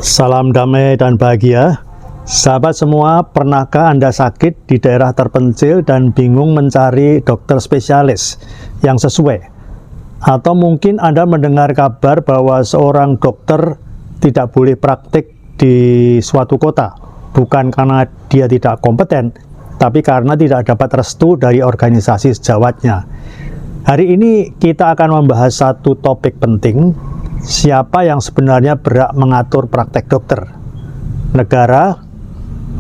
Salam damai dan bahagia. Sahabat semua, pernahkah Anda sakit di daerah terpencil dan bingung mencari dokter spesialis yang sesuai? Atau mungkin Anda mendengar kabar bahwa seorang dokter tidak boleh praktik di suatu kota, bukan karena dia tidak kompeten, tapi karena tidak dapat restu dari organisasi sejawatnya. Hari ini kita akan membahas satu topik penting. Siapa yang sebenarnya berhak mengatur praktek dokter? Negara,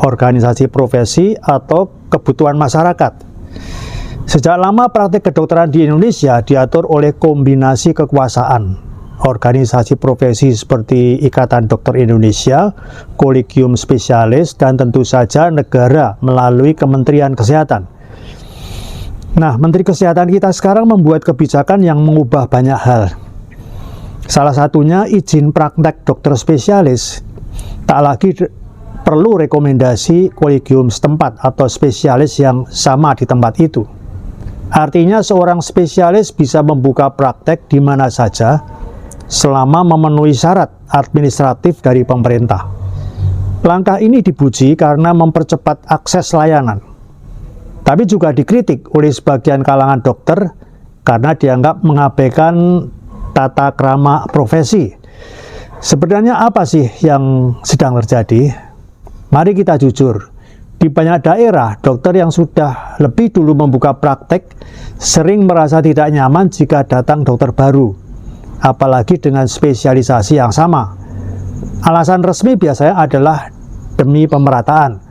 organisasi profesi, atau kebutuhan masyarakat? Sejak lama praktek kedokteran di Indonesia diatur oleh kombinasi kekuasaan. Organisasi profesi seperti Ikatan Dokter Indonesia, Kolegium Spesialis, dan tentu saja negara melalui Kementerian Kesehatan. Nah, Menteri Kesehatan kita sekarang membuat kebijakan yang mengubah banyak hal. Salah satunya izin praktek dokter spesialis. Tak lagi perlu rekomendasi kolegium setempat atau spesialis yang sama di tempat itu. Artinya seorang spesialis bisa membuka praktek di mana saja selama memenuhi syarat administratif dari pemerintah. Langkah ini dipuji karena mempercepat akses layanan. Tapi juga dikritik oleh sebagian kalangan dokter karena dianggap mengabaikan tata krama profesi. Sebenarnya apa sih yang sedang terjadi? Mari kita jujur. Di banyak daerah, dokter yang sudah lebih dulu membuka praktek sering merasa tidak nyaman jika datang dokter baru, apalagi dengan spesialisasi yang sama. Alasan resmi biasanya adalah demi pemerataan,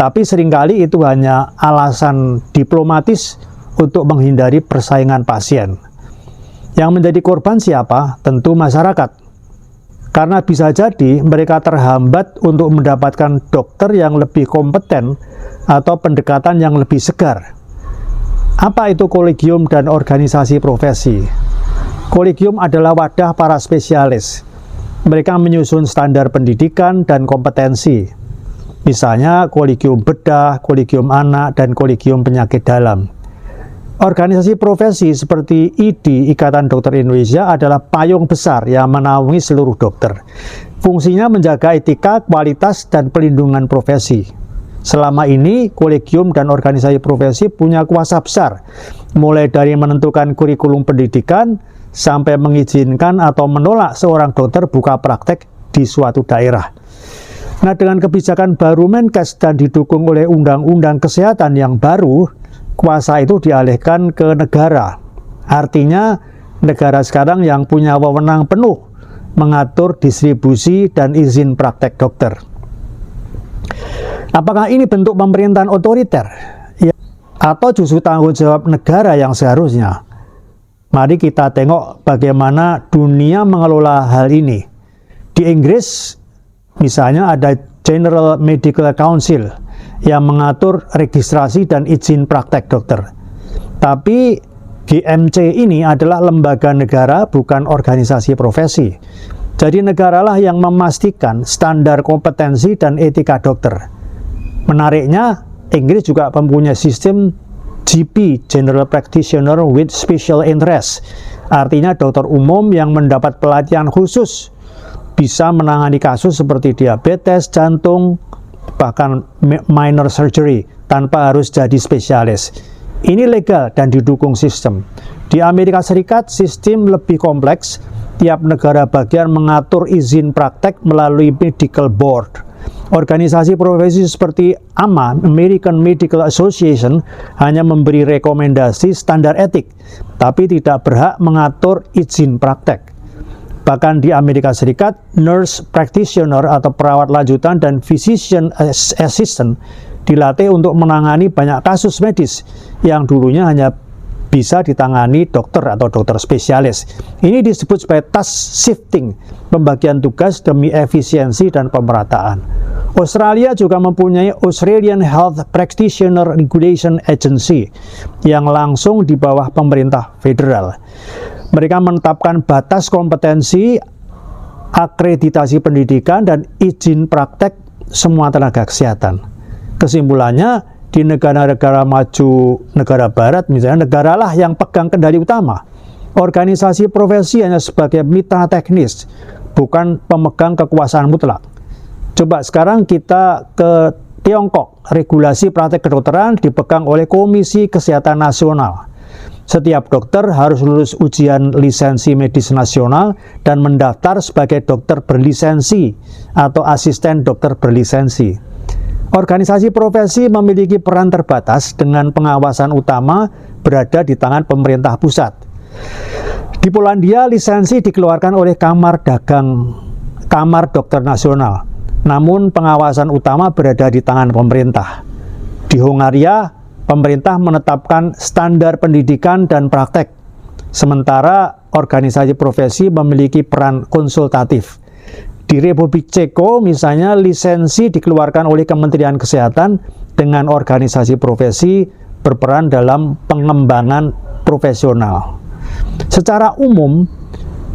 tapi seringkali itu hanya alasan diplomatis untuk menghindari persaingan pasien. Yang menjadi korban siapa? Tentu masyarakat. Karena bisa jadi mereka terhambat untuk mendapatkan dokter yang lebih kompeten atau pendekatan yang lebih segar. Apa itu kolegium dan organisasi profesi? Kolegium adalah wadah para spesialis. Mereka menyusun standar pendidikan dan kompetensi. Misalnya kolegium bedah, kolegium anak, dan kolegium penyakit dalam. Organisasi profesi seperti IDI, Ikatan Dokter Indonesia, adalah payung besar yang menaungi seluruh dokter. Fungsinya menjaga etika, kualitas, dan pelindungan profesi. Selama ini, kolegium dan organisasi profesi punya kuasa besar, mulai dari menentukan kurikulum pendidikan, sampai mengizinkan atau menolak seorang dokter buka praktek di suatu daerah. Nah, dengan kebijakan baru Menkes dan didukung oleh Undang-Undang Kesehatan yang baru, kuasa itu dialihkan ke negara. Artinya, negara sekarang yang punya wewenang penuh mengatur distribusi dan izin praktek dokter. Apakah ini bentuk pemerintahan otoriter? Ya, atau justru tanggung jawab negara yang seharusnya? Mari kita tengok bagaimana dunia mengelola hal ini. Di Inggris, misalnya ada General Medical Council yang mengatur registrasi dan izin praktek dokter. Tapi GMC ini adalah lembaga negara, bukan organisasi profesi. Jadi negaralah yang memastikan standar kompetensi dan etika dokter. Menariknya, Inggris juga mempunyai sistem GP, General Practitioner with Special Interest. Artinya dokter umum yang mendapat pelatihan khusus bisa menangani kasus seperti diabetes, jantung, bahkan minor surgery tanpa harus jadi spesialis. Ini legal dan didukung sistem. Di Amerika Serikat, sistem lebih kompleks. Tiap negara bagian mengatur izin praktek melalui medical board. Organisasi profesi seperti AMA, American Medical Association, hanya memberi rekomendasi standar etik, tapi tidak berhak mengatur izin praktek. Bahkan di Amerika Serikat, nurse practitioner atau perawat lanjutan dan physician assistant dilatih untuk menangani banyak kasus medis yang dulunya hanya bisa ditangani dokter atau dokter spesialis. Ini disebut sebagai task shifting, pembagian tugas demi efisiensi dan pemerataan. Australia juga mempunyai Australian Health Practitioner Regulation Agency yang langsung di bawah pemerintah federal. Mereka menetapkan batas kompetensi, akreditasi pendidikan, dan izin praktek semua tenaga kesehatan. Kesimpulannya, di negara-negara maju, negara barat misalnya, negaralah yang pegang kendali utama. Organisasi profesi hanya sebagai mitra teknis, bukan pemegang kekuasaan mutlak. Coba sekarang kita ke Tiongkok. Regulasi praktek kedokteran dipegang oleh Komisi Kesehatan Nasional. Setiap dokter harus lulus ujian lisensi medis nasional dan mendaftar sebagai dokter berlisensi atau asisten dokter berlisensi. Organisasi profesi memiliki peran terbatas dengan pengawasan utama berada di tangan pemerintah pusat. Di Polandia, lisensi dikeluarkan oleh Kamar Dokter Nasional, namun pengawasan utama berada di tangan pemerintah. Di Hongaria, pemerintah menetapkan standar pendidikan dan praktek, sementara organisasi profesi memiliki peran konsultatif. Di Republik Ceko, misalnya, lisensi dikeluarkan oleh Kementerian Kesehatan dengan organisasi profesi berperan dalam pengembangan profesional. Secara umum,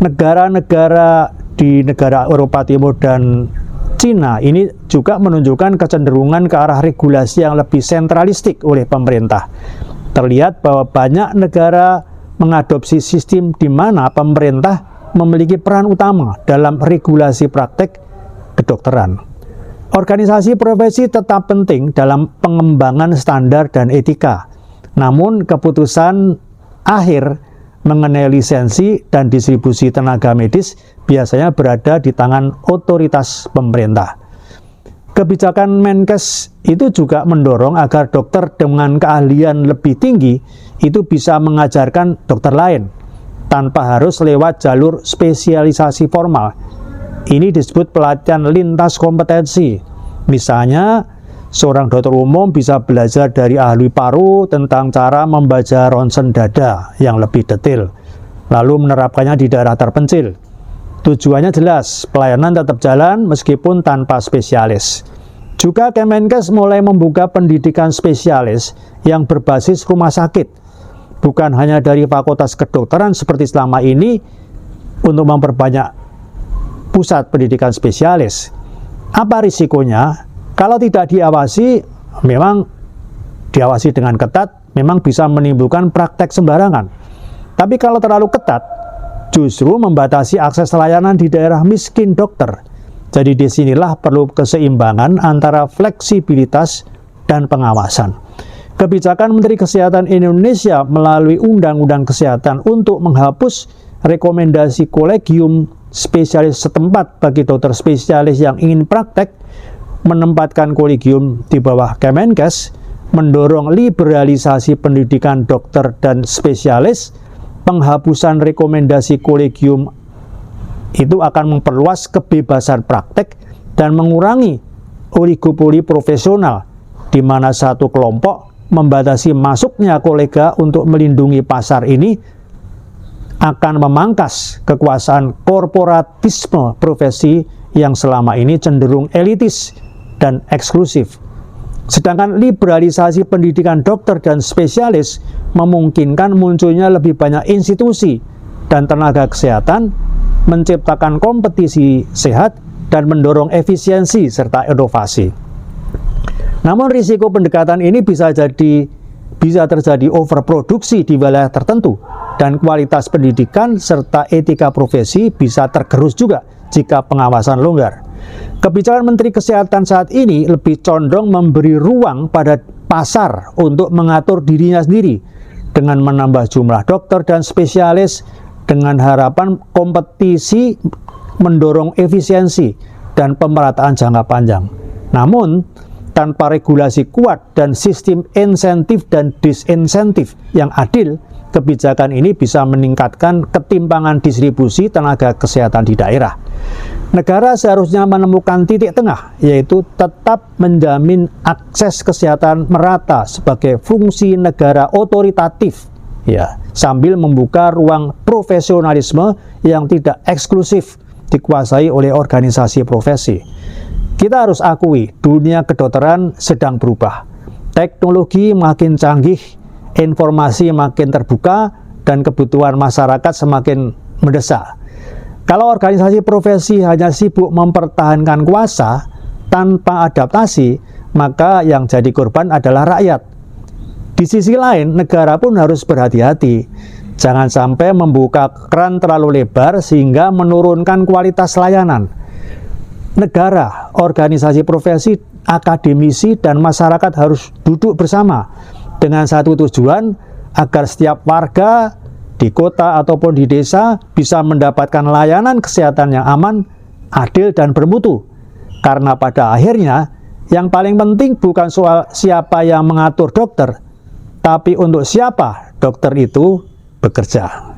negara-negara di negara Eropa Timur dan Cina ini juga menunjukkan kecenderungan ke arah regulasi yang lebih sentralistik oleh pemerintah. Terlihat bahwa banyak negara mengadopsi sistem di mana pemerintah memiliki peran utama dalam regulasi praktek kedokteran. Organisasi profesi tetap penting dalam pengembangan standar dan etika. Namun keputusan akhir mengenai lisensi dan distribusi tenaga medis biasanya berada di tangan otoritas pemerintah. Kebijakan Menkes itu juga mendorong agar dokter dengan keahlian lebih tinggi itu bisa mengajarkan dokter lain tanpa harus lewat jalur spesialisasi formal. Ini disebut pelatihan lintas kompetensi. Misalnya, seorang dokter umum bisa belajar dari ahli paru tentang cara membaca ronsen dada yang lebih detail, lalu menerapkannya di daerah terpencil. Tujuannya jelas, pelayanan tetap jalan meskipun tanpa spesialis. Juga Kemenkes mulai membuka pendidikan spesialis yang berbasis rumah sakit, bukan hanya dari fakultas kedokteran seperti selama ini untuk memperbanyak pusat pendidikan spesialis. Apa risikonya? Kalau tidak diawasi, memang diawasi dengan ketat, memang bisa menimbulkan praktek sembarangan. Tapi kalau terlalu ketat, justru membatasi akses layanan di daerah miskin dokter. Jadi disinilah perlu keseimbangan antara fleksibilitas dan pengawasan. Kebijakan Menteri Kesehatan Indonesia melalui Undang-Undang Kesehatan untuk menghapus rekomendasi kolegium spesialis setempat bagi dokter spesialis yang ingin praktek, menempatkan kolegium di bawah Kemenkes, mendorong liberalisasi pendidikan dokter dan spesialis. Penghapusan rekomendasi kolegium itu akan memperluas kebebasan praktek dan mengurangi oligopoli profesional, di mana satu kelompok membatasi masuknya kolega untuk melindungi pasar ini akan memangkas kekuasaan korporatisme profesi yang selama ini cenderung elitis dan eksklusif. Sedangkan liberalisasi pendidikan dokter dan spesialis memungkinkan munculnya lebih banyak institusi dan tenaga kesehatan, menciptakan kompetisi sehat, dan mendorong efisiensi serta inovasi. Namun risiko pendekatan ini bisa terjadi overproduksi di wilayah tertentu, dan kualitas pendidikan serta etika profesi bisa tergerus juga jika pengawasan longgar. Kebijakan Menteri Kesehatan saat ini lebih condong memberi ruang pada pasar untuk mengatur dirinya sendiri dengan menambah jumlah dokter dan spesialis dengan harapan kompetisi mendorong efisiensi dan pemerataan jangka panjang. Namun, tanpa regulasi kuat dan sistem insentif dan disinsentif yang adil, kebijakan ini bisa meningkatkan ketimpangan distribusi tenaga kesehatan di daerah. Negara seharusnya menemukan titik tengah, yaitu tetap menjamin akses kesehatan merata sebagai fungsi negara otoritatif, ya, sambil membuka ruang profesionalisme yang tidak eksklusif dikuasai oleh organisasi profesi. Kita harus akui, dunia kedokteran sedang berubah. Teknologi makin canggih, informasi makin terbuka, dan kebutuhan masyarakat semakin mendesak. Kalau organisasi profesi hanya sibuk mempertahankan kuasa tanpa adaptasi, maka yang jadi korban adalah rakyat. Di sisi lain, negara pun harus berhati-hati. Jangan sampai membuka keran terlalu lebar sehingga menurunkan kualitas layanan. negara, organisasi profesi, akademisi, dan masyarakat harus duduk bersama dengan satu tujuan agar setiap warga di kota ataupun di desa bisa mendapatkan layanan kesehatan yang aman, adil, dan bermutu. Karena pada akhirnya yang paling penting bukan soal siapa yang mengatur dokter, tapi untuk siapa dokter itu bekerja.